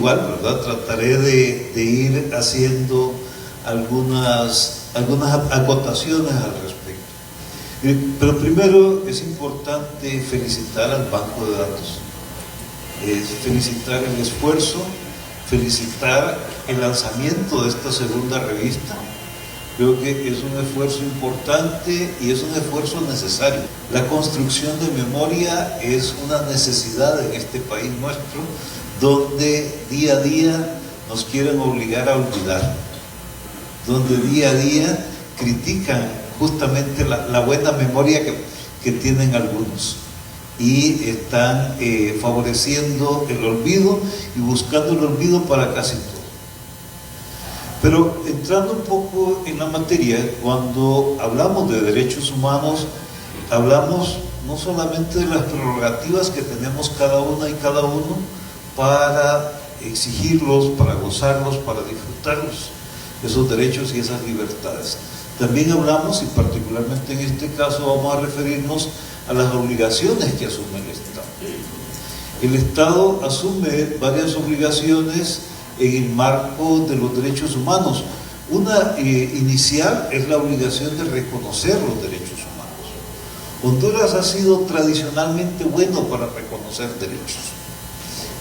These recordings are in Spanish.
igual, ¿verdad? Trataré de ir haciendo algunas acotaciones al respecto. Pero primero es importante felicitar al Banco de Datos, felicitar el esfuerzo, felicitar el lanzamiento de esta segunda revista. Creo que es un esfuerzo importante y es un esfuerzo necesario. La construcción de memoria es una necesidad en este país nuestro, donde día a día nos quieren obligar a olvidar, donde día a día critican justamente la buena memoria que tienen algunos y están favoreciendo el olvido y buscando el olvido para casi todo. Pero entrando un poco en la materia, cuando hablamos de derechos humanos, hablamos no solamente de las prerrogativas que tenemos cada una y cada uno para exigirlos, para gozarlos, para disfrutarlos, esos derechos y esas libertades. También hablamos, y particularmente en este caso vamos a referirnos a las obligaciones que asume el Estado. El Estado asume varias obligaciones en el marco de los derechos humanos. Una inicial es la obligación de reconocer los derechos humanos. Honduras ha sido tradicionalmente bueno para reconocer derechos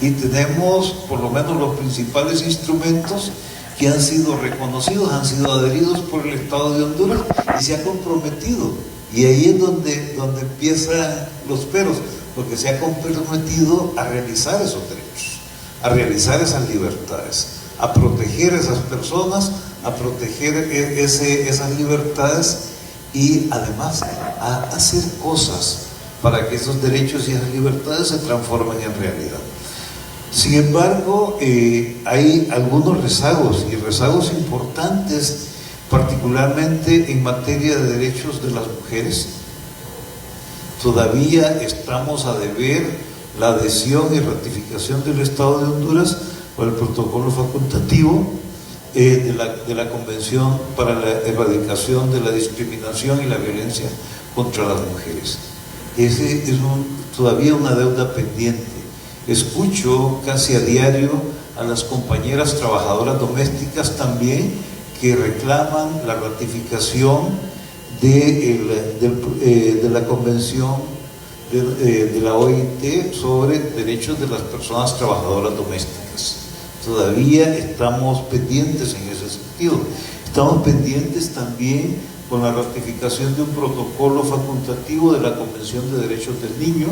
y tenemos por lo menos los principales instrumentos que han sido reconocidos, han sido adheridos por el Estado de Honduras y se ha comprometido, y ahí es donde empiezan los peros, porque se ha comprometido a realizar esos derechos, a realizar esas libertades, a proteger a esas personas, a proteger esas libertades y además a hacer cosas para que esos derechos y esas libertades se transformen en realidad. Sin embargo, hay algunos rezagos y rezagos importantes, particularmente en materia de derechos de las mujeres. Todavía estamos a deber la adhesión y ratificación del Estado de Honduras por el protocolo facultativo de la Convención para la Erradicación de la Discriminación y la Violencia contra las Mujeres. Ese es todavía una deuda pendiente. Escucho casi a diario a las compañeras trabajadoras domésticas también que reclaman la ratificación de la Convención de la OIT sobre derechos de las personas trabajadoras domésticas. Todavía estamos pendientes en ese sentido. Estamos pendientes también con la ratificación de un protocolo facultativo de la Convención de Derechos del Niño.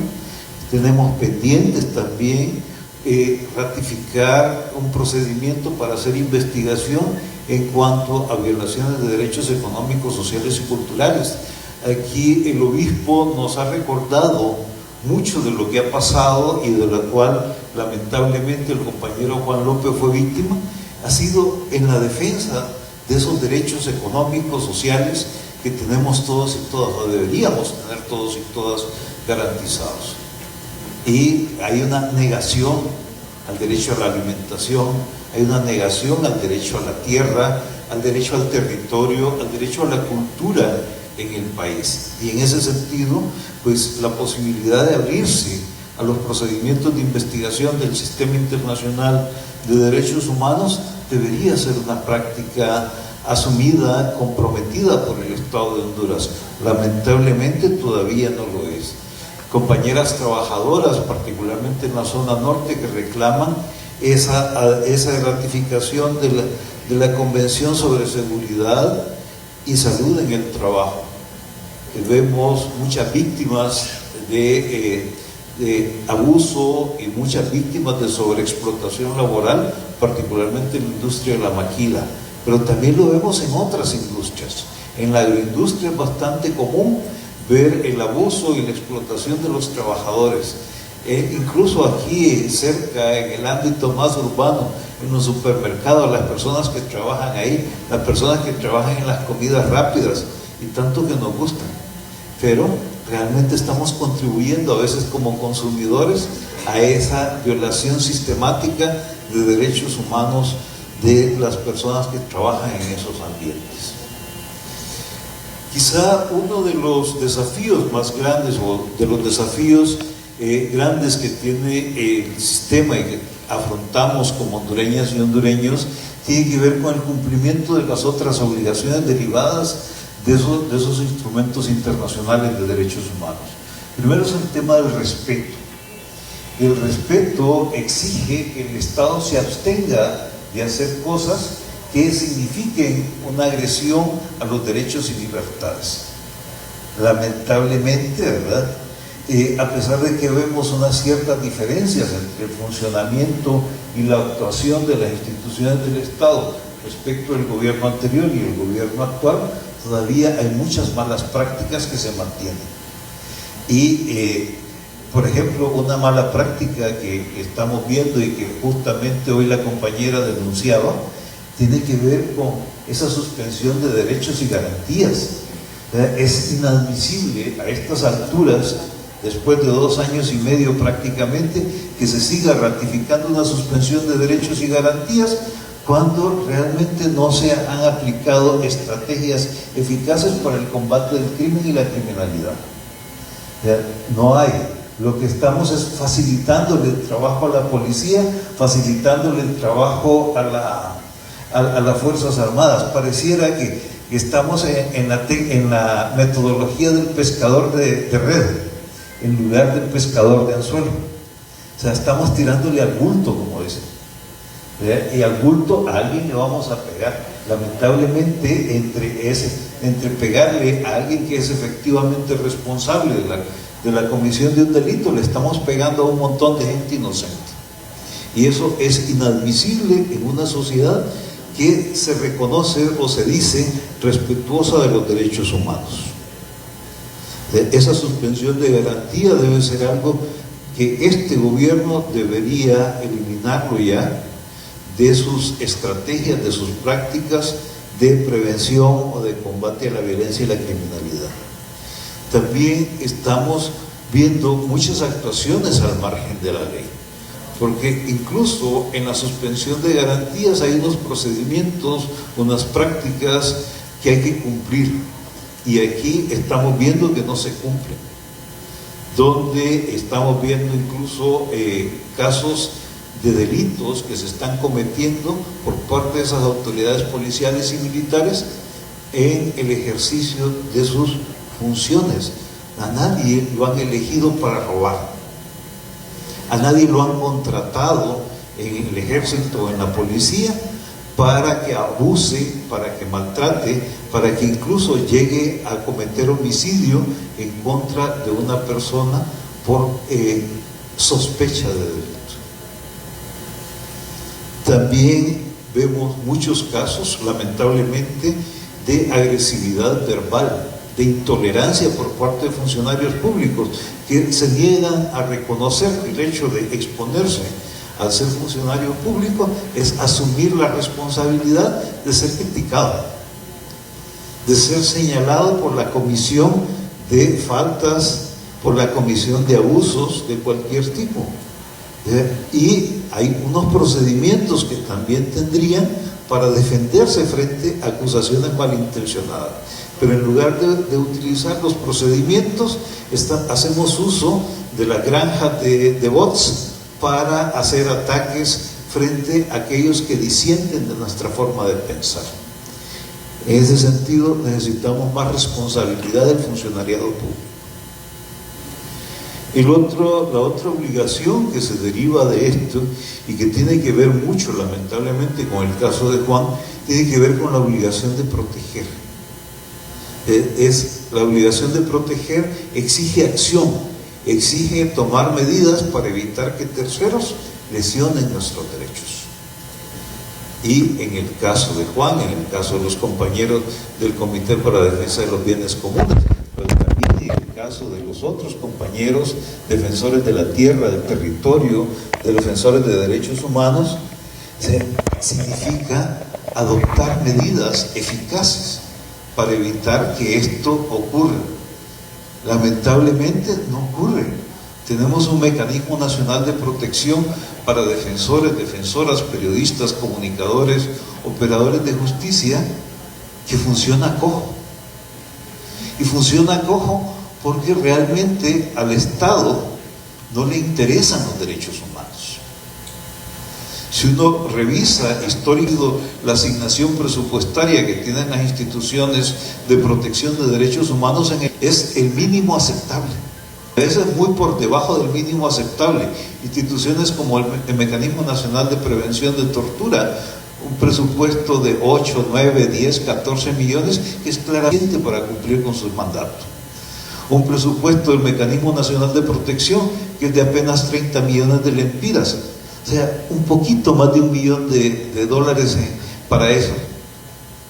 Tenemos pendientes también ratificar un procedimiento para hacer investigación en cuanto a violaciones de derechos económicos, sociales y culturales. Aquí el obispo nos ha recordado mucho de lo que ha pasado y de lo cual lamentablemente el compañero Juan López fue víctima. Ha sido en la defensa de esos derechos económicos, sociales que tenemos todos y todas, o deberíamos tener todos y todas garantizados. Y hay una negación al derecho a la alimentación, hay una negación al derecho a la tierra, al derecho al territorio, al derecho a la cultura en el país. Y en ese sentido, pues la posibilidad de abrirse a los procedimientos de investigación del Sistema Internacional de Derechos Humanos debería ser una práctica asumida, comprometida por el Estado de Honduras. Lamentablemente todavía no lo es. Compañeras trabajadoras, particularmente en la zona norte, que reclaman esa ratificación de la Convención sobre Seguridad y Salud en el Trabajo. Vemos muchas víctimas de abuso y muchas víctimas de sobreexplotación laboral, particularmente en la industria de la maquila, pero también lo vemos en otras industrias. En la agroindustria es bastante común ver el abuso y la explotación de los trabajadores. Incluso aquí cerca, en el ámbito más urbano, en los supermercados, las personas que trabajan ahí, las personas que trabajan en las comidas rápidas, y tanto que nos gustan, pero realmente estamos contribuyendo a veces como consumidores a esa violación sistemática de derechos humanos de las personas que trabajan en esos ambientes. Quizá uno de los desafíos más grandes, o de los desafíos grandes que tiene el sistema y que afrontamos como hondureñas y hondureños tiene que ver con el cumplimiento de las otras obligaciones derivadas de esos instrumentos internacionales de derechos humanos. Primero es el tema del respeto. El respeto exige que el Estado se abstenga de hacer cosas que signifiquen una agresión a los derechos y libertades. Lamentablemente, ¿verdad? A pesar de que vemos unas ciertas diferencias entre el funcionamiento y la actuación de las instituciones del Estado respecto al gobierno anterior y el gobierno actual, todavía hay muchas malas prácticas que se mantienen. Y, por ejemplo, una mala práctica que estamos viendo y que justamente hoy la compañera denunciaba, tiene que ver con esa suspensión de derechos y garantías. Es inadmisible a estas alturas, después de 2 años y medio prácticamente, que se siga ratificando una suspensión de derechos y garantías cuando realmente no se han aplicado estrategias eficaces para el combate del crimen y la criminalidad. No hay. Lo que estamos es facilitándole el trabajo a la policía, facilitándole el trabajo a las Fuerzas Armadas. Pareciera que estamos en la metodología del pescador de red, en lugar del pescador de anzuelo. O sea, estamos tirándole al bulto, como dicen. Y al bulto a alguien le vamos a pegar. Lamentablemente, entre pegarle a alguien que es efectivamente responsable de la comisión de un delito, le estamos pegando a un montón de gente inocente. Y eso es inadmisible en una sociedad que se reconoce o se dice respetuosa de los derechos humanos. Esa suspensión de garantía debe ser algo que este gobierno debería eliminarlo ya de sus estrategias, de sus prácticas de prevención o de combate a la violencia y la criminalidad. También estamos viendo muchas actuaciones al margen de la ley, porque incluso en la suspensión de garantías hay unos procedimientos, unas prácticas que hay que cumplir, y aquí estamos viendo que no se cumplen, donde estamos viendo incluso casos de delitos que se están cometiendo por parte de esas autoridades policiales y militares en el ejercicio de sus funciones. A nadie lo han elegido para robar, a nadie lo han contratado en el ejército o en la policía para que abuse, para que maltrate, para que incluso llegue a cometer homicidio en contra de una persona por sospecha de delito. También vemos muchos casos, lamentablemente, de agresividad verbal, de intolerancia por parte de funcionarios públicos que se niegan a reconocer el hecho de exponerse al ser funcionario público es asumir la responsabilidad de ser criticado, de ser señalado por la comisión de faltas, por la comisión de abusos de cualquier tipo. Y hay unos procedimientos que también tendrían para defenderse frente a acusaciones malintencionadas. Pero en lugar de utilizar los procedimientos, hacemos uso de la granja de bots para hacer ataques frente a aquellos que disienten de nuestra forma de pensar. En ese sentido, necesitamos más responsabilidad del funcionariado público. La otra obligación que se deriva de esto y que tiene que ver mucho, lamentablemente, con el caso de Juan, tiene que ver con la obligación de proteger. La obligación de proteger exige acción, exige tomar medidas para evitar que terceros lesionen nuestros derechos. Y en el caso de Juan, en el caso de los compañeros del Comité para la Defensa de los Bienes Comunes, pero también en el caso de los otros compañeros defensores de la tierra, del territorio, de defensores de derechos humanos, significa adoptar medidas eficaces para evitar que esto ocurra. Lamentablemente no ocurre. Tenemos un mecanismo nacional de protección para defensores, defensoras, periodistas, comunicadores, operadores de justicia que funciona cojo. Y funciona cojo porque realmente al Estado no le interesan los derechos humanos. Si uno revisa histórico la asignación presupuestaria que tienen las instituciones de protección de derechos humanos, es el mínimo aceptable. A veces muy por debajo del mínimo aceptable. Instituciones como el Mecanismo Nacional de Prevención de Tortura, un presupuesto de 8, 9, 10, 14 millones, que es claramente para cumplir con sus mandatos. Un presupuesto del Mecanismo Nacional de Protección, que es de apenas 30 millones de lempiras. O sea, un poquito más de $1 millón para eso,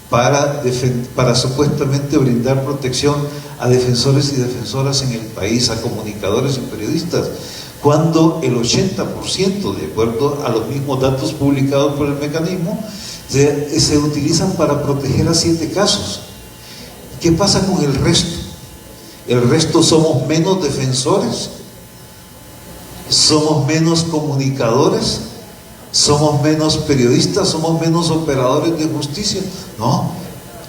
para supuestamente brindar protección a defensores y defensoras en el país, a comunicadores y periodistas, cuando el 80%, de acuerdo a los mismos datos publicados por el mecanismo, se utilizan para proteger a 7 casos. ¿Qué pasa con el resto? ¿El resto somos menos defensores? ¿Somos menos comunicadores? ¿Somos menos periodistas? ¿Somos menos operadores de justicia? No,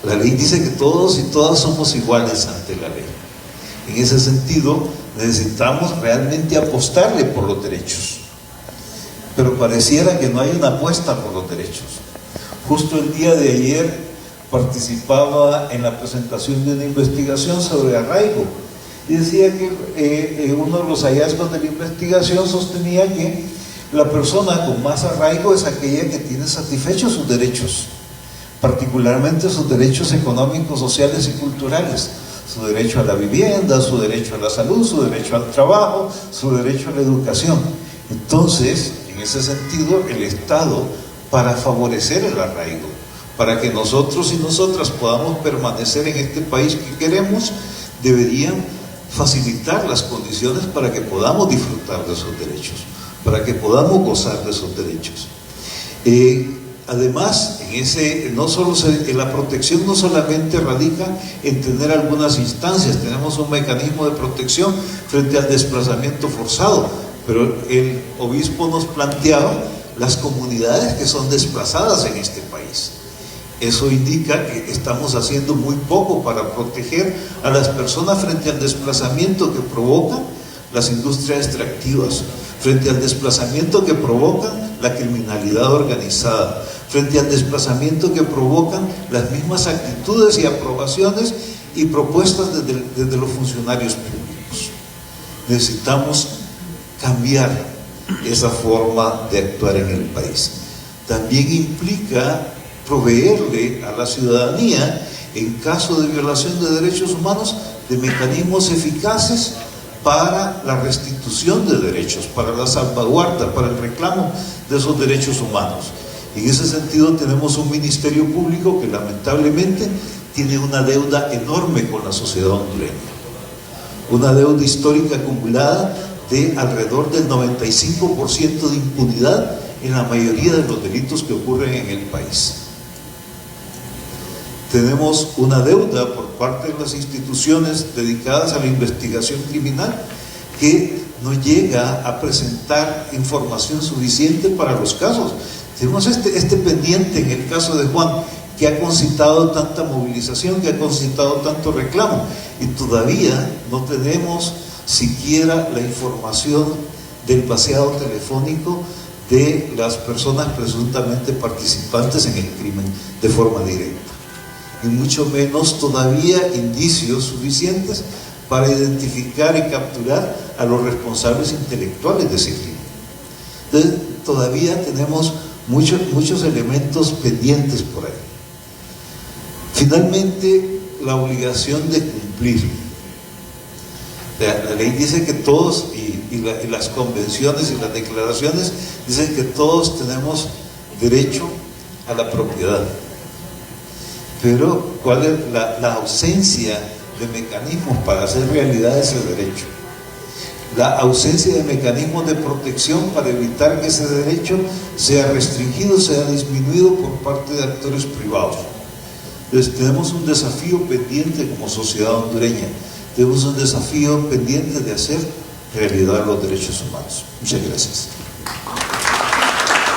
la ley dice que todos y todas somos iguales ante la ley. En ese sentido, necesitamos realmente apostarle por los derechos. Pero pareciera que no hay una apuesta por los derechos. Justo el día de ayer participaba en la presentación de una investigación sobre arraigo. Y decía que uno de los hallazgos de la investigación sostenía que la persona con más arraigo es aquella que tiene satisfechos sus derechos, particularmente sus derechos económicos, sociales y culturales, su derecho a la vivienda, su derecho a la salud, su derecho al trabajo, su derecho a la educación. Entonces, en ese sentido, el Estado, para favorecer el arraigo, para que nosotros y nosotras podamos permanecer en este país que queremos, deberían facilitar las condiciones para que podamos disfrutar de esos derechos, para que podamos gozar de esos derechos. Además, la protección no solamente radica en tener algunas instancias, tenemos un mecanismo de protección frente al desplazamiento forzado, pero el obispo nos planteaba las comunidades que son desplazadas en este país. Eso indica que estamos haciendo muy poco para proteger a las personas frente al desplazamiento que provocan las industrias extractivas, frente al desplazamiento que provocan la criminalidad organizada, frente al desplazamiento que provocan las mismas actitudes y aprobaciones y propuestas desde los funcionarios públicos. Necesitamos cambiar esa forma de actuar en el país. También implica proveerle a la ciudadanía, en caso de violación de derechos humanos, de mecanismos eficaces para la restitución de derechos, para la salvaguarda, para el reclamo de esos derechos humanos. En ese sentido tenemos un ministerio público que lamentablemente tiene una deuda enorme con la sociedad hondureña, una deuda histórica acumulada de alrededor del 95% de impunidad en la mayoría de los delitos que ocurren en el país. Tenemos una deuda por parte de las instituciones dedicadas a la investigación criminal que no llega a presentar información suficiente para los casos. Tenemos este pendiente en el caso de Juan, que ha concitado tanta movilización, que ha concitado tanto reclamo, y todavía no tenemos siquiera la información del vaciado telefónico de las personas presuntamente participantes en el crimen de forma directa, y mucho menos todavía indicios suficientes para identificar y capturar a los responsables intelectuales de ese crimen. Entonces, todavía tenemos muchos elementos pendientes por ahí. Finalmente, la obligación de cumplir. La ley dice que todos, y las convenciones y las declaraciones dicen que todos tenemos derecho a la propiedad. Pero, ¿cuál es la ausencia de mecanismos para hacer realidad ese derecho? La ausencia de mecanismos de protección para evitar que ese derecho sea restringido, sea disminuido por parte de actores privados. Entonces, tenemos un desafío pendiente como sociedad hondureña, tenemos un desafío pendiente de hacer realidad los derechos humanos. Muchas gracias.